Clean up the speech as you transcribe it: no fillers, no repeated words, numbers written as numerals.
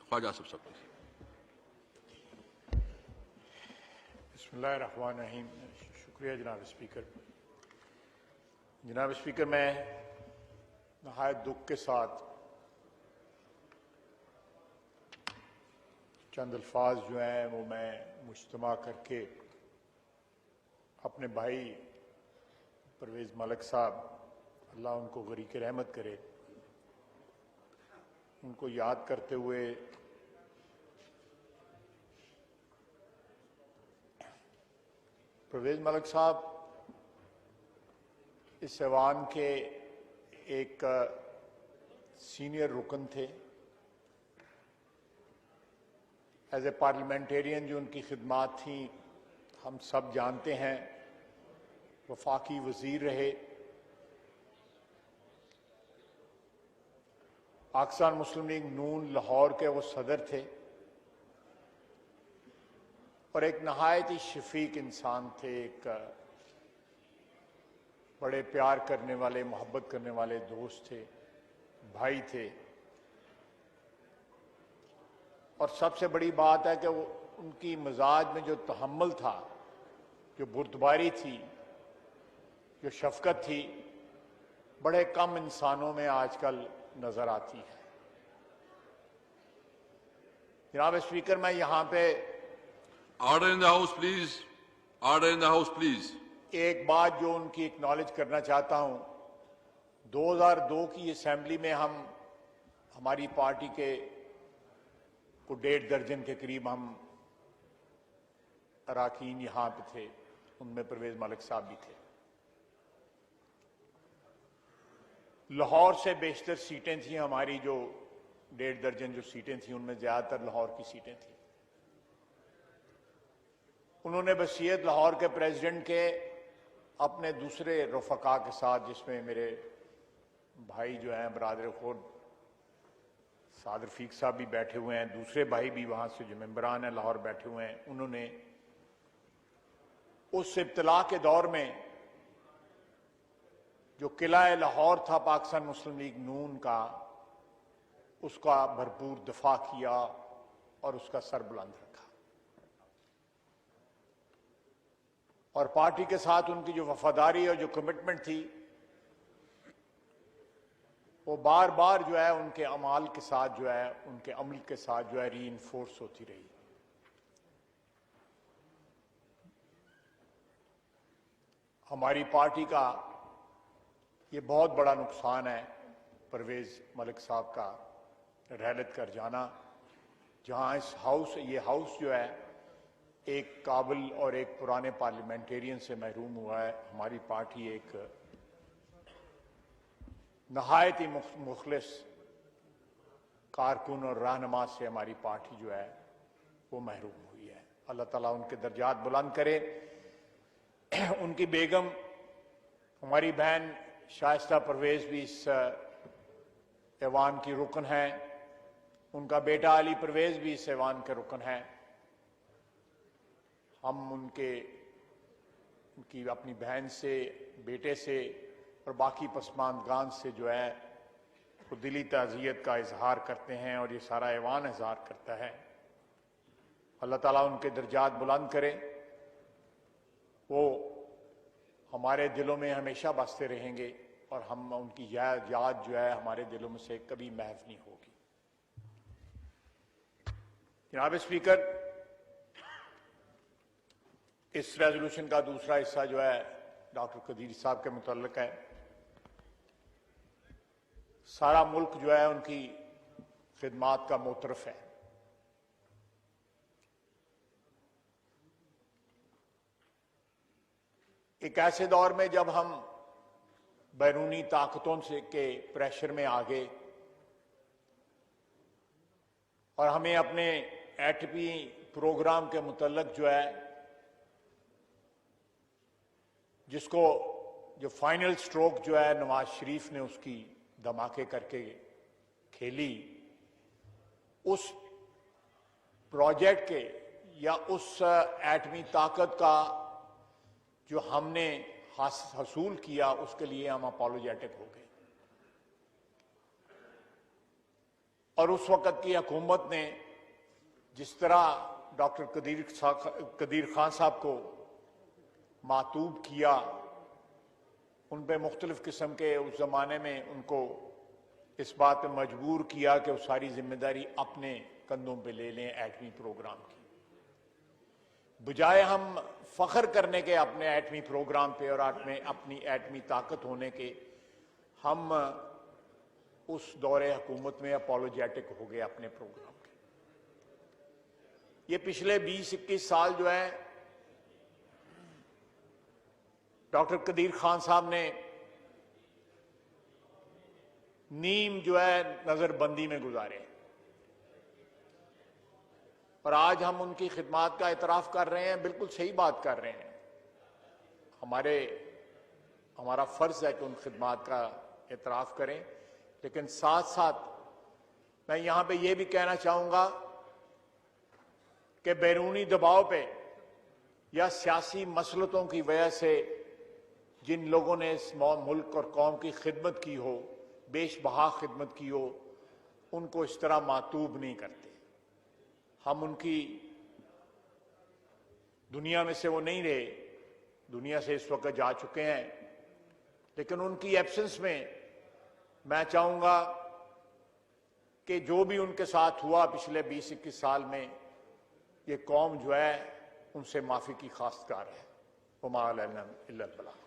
ख्वाजा आसिफ साहब। बिस्मिल्लाहिर्रहमानिर्रहीम। शुक्रिया जनाब स्पीकर। जनाब स्पीकर, मैं नहायत दुख के साथ चंद अल्फाज जो हैं वो मैं मुज्तमा करके अपने भाई परवेज़ मलिक साहब, अल्लाह उनको गरीक रहमत करे, उनको याद करते हुए परवेज़ मलिक साहब इस ऐवान के एक सीनियर रुकन थे। एज ए पार्लियामेंटेरियन जो उनकी खिदमात थी हम सब जानते हैं। वफाकी वजीर रहे, पाकिस्तान मुस्लिम लीग नून लाहौर के वो सदर थे और एक नहायत ही शफीक इंसान थे, एक बड़े प्यार करने वाले, मोहब्बत करने वाले दोस्त थे, भाई थे। और सबसे बड़ी बात है कि वो उनकी मिजाज में जो तहम्मुल था, जो बुर्दबारी थी, जो शफकत थी, बड़े कम इंसानों में आजकल नजर आती है। जनाब स्पीकर, मैं यहां पे order in the house please, order in the house please. एक बात जो उनकी एक्नॉलेज करना चाहता हूं, 2002 की असेंबली में हमारी पार्टी के को 1.5 दर्जन के करीब हम अराकीन यहां पे थे, उनमें परवेज़ मलिक साहब भी थे। लाहौर से बेशतर सीटें थी हमारी, जो 1.5 दर्जन जो सीटें थी उनमें ज्यादातर लाहौर की सीटें थी। उन्होंने वसीयत लाहौर के प्रेसिडेंट के अपने दूसरे रफका के साथ, जिसमें मेरे भाई जो हैं बरादर खुद साद रफीक साहब भी बैठे हुए हैं, दूसरे भाई भी वहां से जो मेंबरान हैं लाहौर बैठे हुए हैं, उन्होंने उस इब्तला के दौर में जो किला लाहौर था पाकिस्तान मुस्लिम लीग नून का, उसका भरपूर दफा किया और उसका सर बुलंद रखा। और पार्टी के साथ उनकी जो वफादारी और जो कमिटमेंट थी वो बार बार जो है उनके अमाल के साथ जो है, उनके अमल के साथ जो है रीइंफोर्स होती रही। हमारी पार्टी का ये बहुत बड़ा नुकसान है परवेज़ मलिक साहब का रहलत कर जाना, जहां इस हाउस, ये हाउस जो है एक काबिल और एक पुराने पार्लियामेंटेरियन से महरूम हुआ है। हमारी पार्टी एक नहायत ही मुखलिस कारकुन और रहनुमा से हमारी पार्टी जो है वो महरूम हुई है। अल्लाह ताला उनके दर्जात बुलंद करे। उनकी बेगम हमारी बहन शाइस्ता परवेज भी इस ऐवान की रुकन है, उनका बेटा अली परवेज भी इस ऐवान के रुकन है। हम उनकी अपनी बहन से, बेटे से और बाकी पसमानदगान से जो है वो दिली ताज़ियत का इजहार करते हैं और ये सारा ऐवान इजहार करता है। अल्लाह ताला उनके दर्जात बुलंद करे, वो हमारे दिलों में हमेशा बसते रहेंगे और हम उनकी याद जो है हमारे दिलों में से कभी महव नहीं होगी। जनाब स्पीकर, इस रेजोल्यूशन का दूसरा हिस्सा जो है डॉक्टर कदीर साहब के मुतल्लिक है। सारा मुल्क जो है उनकी खिदमात का मोतरफ है। एक ऐसे दौर में जब हम बैरूनी ताकतों से के प्रेशर में आ गए और हमें अपने एटमी प्रोग्राम के मुतल्लिक जो है, जिसको जो फाइनल स्ट्रोक जो है नवाज शरीफ ने उसकी धमाके करके खेली, उस प्रोजेक्ट के या उस एटमी ताकत का जो हमने हसूल किया, उसके लिए हम अपोलोजेटिक हो गए। और उस वक्त की हुकूमत ने जिस तरह डॉक्टर कदीर खान साहब को मातूब किया, उन पे मुख्तलिफ किस्म के उस जमाने में उनको इस बात पे मजबूर किया कि वो सारी जिम्मेदारी अपने कंधों पे ले लें एटमी प्रोग्राम की, बजाय हम फख्र करने के अपने एटमी प्रोग्राम पे और अपनी एटमी ताकत होने के, हम उस दौरे हुकूमत में अपोलोजेटिक हो गए अपने प्रोग्राम के। ये पिछले 20-21 साल जो है डॉक्टर कदीर खान साहब ने नीम जो है नजरबंदी में गुजारे, और आज हम उनकी खिदमात का इतराफ कर रहे हैं। बिल्कुल सही बात कर रहे हैं। हमारा फर्ज है कि उन खिदमात का इतराफ करें, लेकिन साथ साथ मैं यहां पे ये भी कहना चाहूंगा कि बैरूनी दबाव पे या सियासी मसलतों की वजह से जिन लोगों ने इस मुल्क और कौम की खिदमत की हो, बेशबहा खिदमत की हो, उनको इस तरह मातूब नहीं करते। हम उनकी दुनिया में से वो नहीं रहे, दुनिया से इस वक्त जा चुके हैं, लेकिन उनकी एब्सेंस में मैं चाहूंगा कि जो भी उनके साथ हुआ पिछले 20-21 साल में, ये कौम जो है उनसे माफी की खास्तकार है। वमा अलैना इल्लल बलाग।